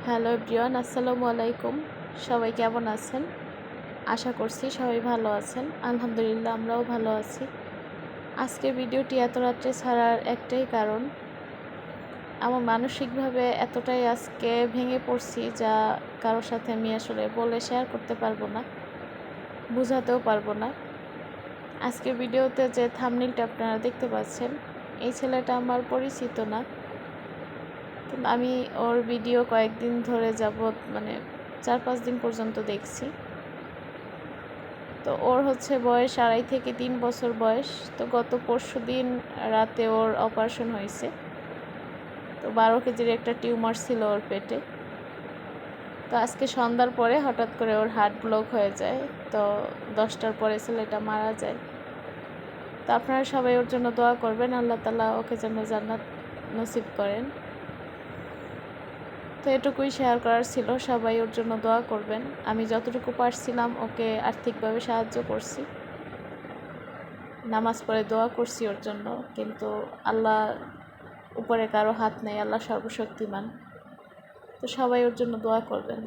Hello everyone, আসসালামু আলাইকুম। সবাই কেমন আছেন? আশা করছি সবাই ভালো আছেন। আলহামদুলিল্লাহ, আমরাও ভালো আছি। আজকের ভিডিওটি এত রাত্রে ছাড়ার একটাই কারণ, আমার মানসিকভাবে এতটাই আজকে ভেঙে পড়ছি যা কারোর সাথে আমি আসলে বলে শেয়ার করতে পারবো না, বোঝাতেও পারবো না। আজকের ভিডিওতে যে থাম্বনেইলটা আপনারা দেখতে পাচ্ছেন, এই ছেলেটা আমার পরিচিত না, কিন্তু আমি ওর ভিডিও কয়েকদিন ধরে যাবৎ 4-5 দিন পর্যন্ত দেখছি। তো ওর বয়স 2.5 থেকে 3 বছর বয়স। তো গত পরশুদিন রাতে ওর অপারেশন হয়েছে। তো 12 কেজির একটা টিউমার ছিল ওর পেটে। তো আজকে সন্ধ্যার পরে হঠাৎ করে ওর হার্ট ব্লক হয়ে যায়। তো 10টার পরে ছেলেটা মারা যায়। তো আপনারা সবাই ওর জন্য দোয়া করবেন, আল্লাহ তাআলা ওকে যেন জান্নাত নসিব করেন। তো এটুকুই শেয়ার করার ছিল, সবাই ওর জন্য দোয়া করবেন। আমি যতটুকু পারছিলাম ওকে আর্থিকভাবে সাহায্য করছি, নামাজ পড়ে দোয়া করছি ওর জন্য। কিন্তু আল্লাহ উপরে কারো হাত নেই, আল্লাহ সর্বশক্তিমান। তো সবাই ওর জন্য দোয়া করবেন।